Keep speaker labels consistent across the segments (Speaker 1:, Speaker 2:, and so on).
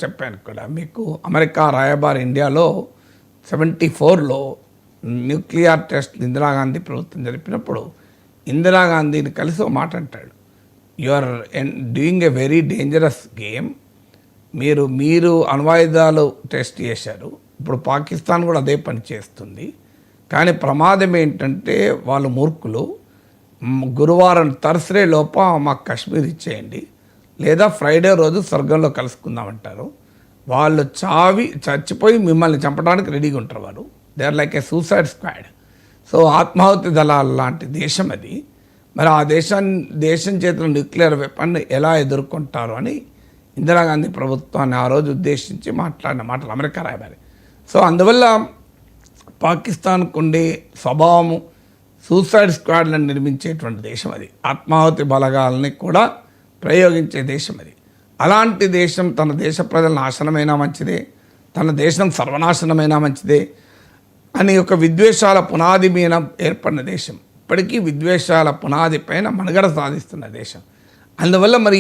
Speaker 1: చెప్పాను కూడా మీకు. అమెరికా రాయబారి ఇండియాలో 74లో న్యూక్లియర్ టెస్ట్ ఇందిరాగాంధీ ప్రభుత్వం జరిపినప్పుడు ఇందిరాగాంధీని కలిసి ఒక మాట అంటాడు, you are doing a very dangerous game. మీరు అణ్వాయుధాలు టెస్ట్ చేశారు, ఇప్పుడు పాకిస్తాన్ కూడా అదే పని చేస్తుంది. కానీ ప్రమాదం ఏంటంటే వాళ్ళు మూర్ఖులు. గురువారం థర్స్డే లోప మాకు కాశ్మీర్ ఇచ్చేయండి, లేదా ఫ్రైడే రోజు స్వర్గంలో కలుసుకుందామంటారు. వాళ్ళు చచ్చిపోయి మిమ్మల్ని చంపడానికి రెడీగా ఉంటారు. వారు they are like a suicide squad. So ఆత్మాహుతి దళాలు లాంటి దేశం అది. మరి ఆ దేశం చేతిలో న్యూక్లియర్ వెపన్ ఎలా ఎదుర్కొంటారు అని ఇందిరాగాంధీ ప్రభుత్వాన్ని ఆ రోజు ఉద్దేశించి మాట్లాడిన మాటలు అమెరికా రాయబారి. సో అందువల్ల పాకిస్తాన్కు ఉండే స్వభావము సూసైడ్ స్క్వాడ్లను నిర్మించేటువంటి దేశం అది. ఆత్మాహుతి బలగాలని కూడా ప్రయోగించే దేశం అది. అలాంటి దేశం తన దేశ ప్రజల నాశనమైనా మంచిదే, తన దేశం సర్వనాశనమైనా మంచిదే అని ఒక విద్వేషాల పునాది మీద ఏర్పడిన దేశం. ఇప్పటికీ విద్వేషాల పునాది పైన మనుగడ సాధిస్తున్న దేశం. అందువల్ల మరి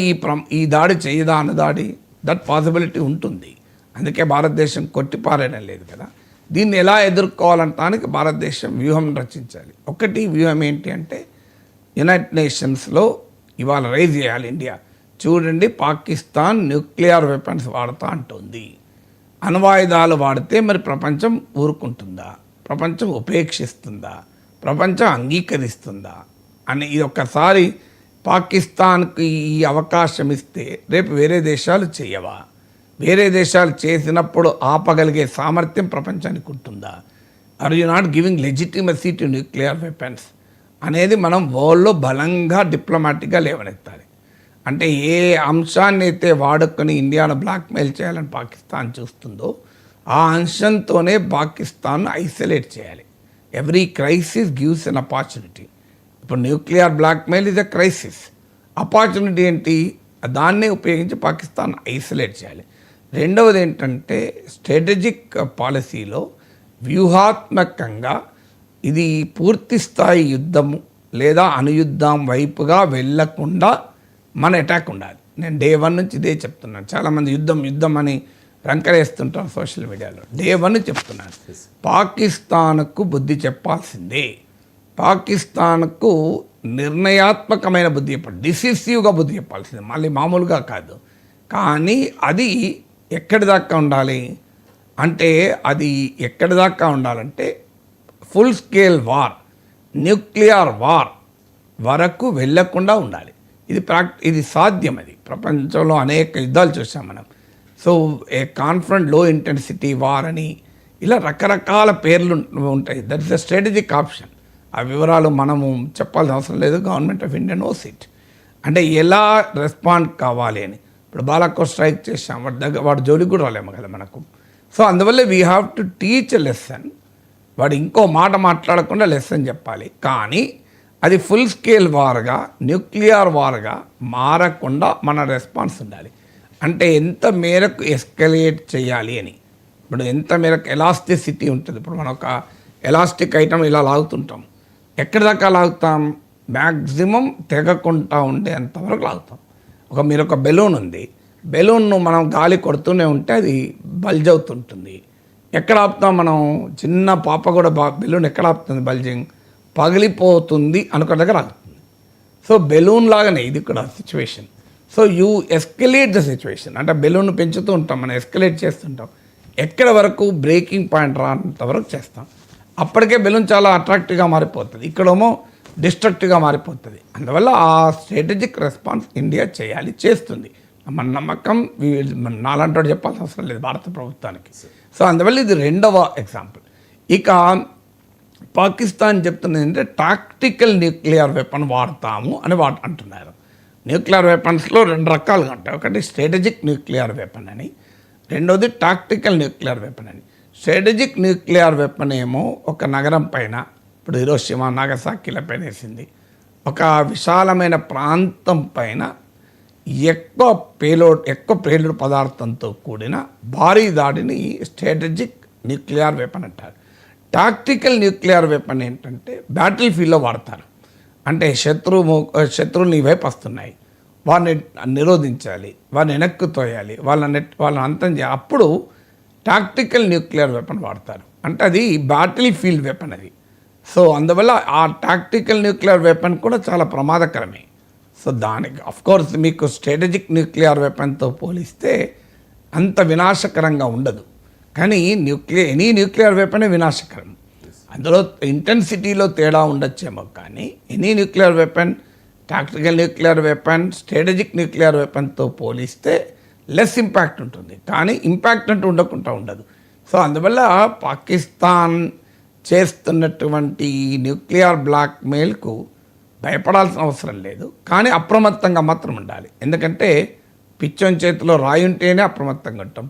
Speaker 1: ఈ దాడి చేయదా అన్నదాడి దట్ పాసిబిలిటీ ఉంటుంది. అందుకే భారతదేశం కొట్టిపారేయడం లేదు కదా. దీన్ని ఎలా ఎదుర్కోవాలంటానికి భారతదేశం వ్యూహం రచించాలి. ఒకటి వ్యూహం ఏంటి అంటే యునైటెడ్ నేషన్స్లో ఇవాళ రైజ్ చేయాలి ఇండియా. చూడండి, పాకిస్తాన్ న్యూక్లియర్ వెపన్స్ వాడుతూ అంటుంది. అణ్వాయుధాలు వాడితే మరి ప్రపంచం ఊరుకుంటుందా? ప్రపంచం ఉపేక్షిస్తుందా? ప్రపంచం అంగీకరిస్తుందా అని ఇది ఒక్కసారి పాకిస్తాన్కి ఈ అవకాశం ఇస్తే రేపు వేరే దేశాలు చేయవా? వేరే దేశాలు చేసినప్పుడు ఆపగలిగే సామర్థ్యం ప్రపంచానికి ఉంటుందా? Are you not giving legitimacy to nuclear weapons అనేది మనం వరల్డ్లో బలంగా డిప్లొమాటిక్గా లేవనెత్తాలి. అంటే ఏ అంశాన్ని అయితే వాడుకొని ఇండియాను బ్లాక్మెయిల్ చేయాలని పాకిస్తాన్ చూస్తుందో ఆ అంశంతోనే పాకిస్తాన్ ఐసోలేట్ చేయాలి. ఎవ్రీ క్రైసిస్ గివ్స్ ఎన్ అపార్చునిటీ. ఇప్పుడు nuclear blackmail is a crisis. Opportunity ఏంటి? దాన్నే ఉపయోగించి పాకిస్తాన్ ఐసోలేట్ చేయాలి. రెండవది ఏంటంటే స్ట్రాటజిక్ పాలసీలో వ్యూహాత్మకంగా ఇది పూర్తి స్థాయి యుద్ధము లేదా అణుయుద్ధం వైపుగా వెళ్ళకుండా మన అటాక్ ఉండాలి. నేను డే 1 నుంచి ఇదే చెప్తున్నాను. చాలామంది యుద్ధం అని రంకరేస్తుంటారు సోషల్ మీడియాలో. డే 1 చెప్తున్నాను, పాకిస్తాన్కు బుద్ధి చెప్పాల్సిందే. పాకిస్తాన్కు నిర్ణయాత్మకమైన బుద్ధి చెప్పాలి, డిసిసివ్గా బుద్ధి చెప్పాల్సిందే, మళ్ళీ మామూలుగా కాదు. కానీ అది ఎక్కడి దాకా ఉండాలి అంటే full scale war, nuclear war వరకు వెళ్ళకుండా ఉండాలి. ఇది సాధ్యం. అది ప్రపంచంలో అనేక యుద్ధాలు చూసాం మనం. సో ఏ కాన్ఫరెంట్ లో ఇంటెన్సిటీ వార్ అని ఇలా రకరకాల పేర్లు ఉంటాయి. That is the strategic option. ఆ వివరాలు మనము చెప్పాల్సిన అవసరం లేదు. Government of India knows it. అంటే ఎలా రెస్పాండ్ కావాలి అని. ఇప్పుడు బాలాకోట్ స్ట్రైక్ చేసాం, వాడు జోలికి కూడా రాలేము కదా మనకు. సో అందువల్ల we have to teach a lesson. వాడు ఇంకో మాట మాట్లాడకుండా లెసన్ చెప్పాలి. కానీ అది ఫుల్ స్కేల్ వార్గా, న్యూక్లియర్ వార్గా మారకుండా మన రెస్పాన్స్ ఉండాలి. అంటే ఎంత మేరకు ఎస్కలేట్ చేయాలి అని. ఇప్పుడు ఎంత మేరకు ఎలాస్టిసిటీ ఉంటుంది. ఇప్పుడు మనం ఒక ఎలాస్టిక్ ఐటమ్ ఇలా లాగుతుంటాం. ఎక్కడి దాకా లాగుతాం? మ్యాక్సిమం తెగకుండా ఉండేంతవరకు లాగుతాం. మీరు ఒక బెలూన్ ఉంది, బెలూన్ను మనం గాలి కొడుతూనే ఉంటే అది బల్జ్ అవుతుంటుంది. ఎక్కడ ఆపుతాం మనం? చిన్న పాప కూడా బెలూన్ ఎక్కడ ఆపుతుంది బల్జింగ్? పగిలిపోతుంది అనుకున్న దగ్గర ఆగుతుంది. సో బెలూన్ లాగానే ఇది కూడా situation. So you escalate the situation. అంటే బెలూన్ పెంచుతూ ఉంటాం, మనం ఎస్కలేట్ చేస్తుంటాం. ఎక్కడ వరకు బ్రేకింగ్ పాయింట్ రానంత వరకు చేస్తాం. అప్పటికే బెలూన్ చాలా అట్రాక్టివ్గా మారిపోతుంది, ఇక్కడేమో డిస్ట్రక్టివ్గా మారిపోతుంది. అందువల్ల ఆ స్ట్రాటజిక్ రెస్పాన్స్ ఇండియా చేయాలి, చేస్తుంది. మన నమ్మకం నాలంటాడు చెప్పాల్సిన అవసరం లేదు భారత ప్రభుత్వానికి. సో అందువల్ల ఇది రెండవ ఎగ్జాంపుల్. ఇక పాకిస్తాన్ చెప్తున్నది ఏంటంటే టాక్టికల్ న్యూక్లియర్ వెపన్ వాడతాము అని అంటున్నారు. న్యూక్లియర్ వెపన్స్లో 2 రకాలుగా ఉంటాయి. ఒకటి స్ట్రాటజిక్ న్యూక్లియర్ వెపన్ అని, రెండోది టాక్టికల్ న్యూక్లియర్ వెపన్ అని. స్ట్రాటజిక్ న్యూక్లియర్ వెపన్ ఏమో ఒక నగరం పైన, ఇప్పుడు హిరోషిమా నాగసాకిల పైన వేసింది, ఒక విశాలమైన ప్రాంతం పైన ఎక్కువ పేలుడు పదార్థంతో కూడిన భారీ దాడిని స్ట్రాటజిక్ న్యూక్లియర్ వెపన్ అంటారు. టాక్టికల్ న్యూక్లియర్ వెపన్ ఏంటంటే బ్యాటిల్ ఫీల్డ్లో వాడతారు. అంటే శత్రువులు నీ వైపు వస్తున్నాయి, వారిని నిరోధించాలి, వారిని వెనక్కు తోయాలి, వాళ్ళని అంతం చేయాలి. అప్పుడు టాక్టికల్ న్యూక్లియర్ వెపన్ వాడతారు. అంటే అది బ్యాటిల్ ఫీల్డ్ వెపన్ అది. సో అందువల్ల ఆ టాక్టికల్ న్యూక్లియర్ వెపన్ కూడా చాలా ప్రమాదకరమే. సో దానికి అఫ్కోర్స్ మీకు స్ట్రాటజిక్ న్యూక్లియర్ వెపన్తో పోలిస్తే అంత వినాశకరంగా ఉండదు. కానీ ఎనీ న్యూక్లియర్ వెపనే వినాశకరం. అందులో ఇంటెన్సిటీలో తేడా ఉండొచ్చేమో, కానీ any nuclear weapon, tactical nuclear weapon, strategic nuclear వెపన్తో పోలిస్తే లెస్ ఇంపాక్ట్ ఉంటుంది. కానీ ఇంపాక్ట్ అంటూ ఉండకుండా ఉండదు. సో అందువల్ల పాకిస్తాన్ చేస్తున్నటువంటి న్యూక్లియర్ బ్లాక్మెయిల్కు భయపడాల్సిన అవసరం లేదు. కానీ అప్రమత్తంగా మాత్రం ఉండాలి. ఎందుకంటే పిచ్చోని చేతిలో రాయి ఉంటేనే అప్రమత్తంగా ఉంటాం.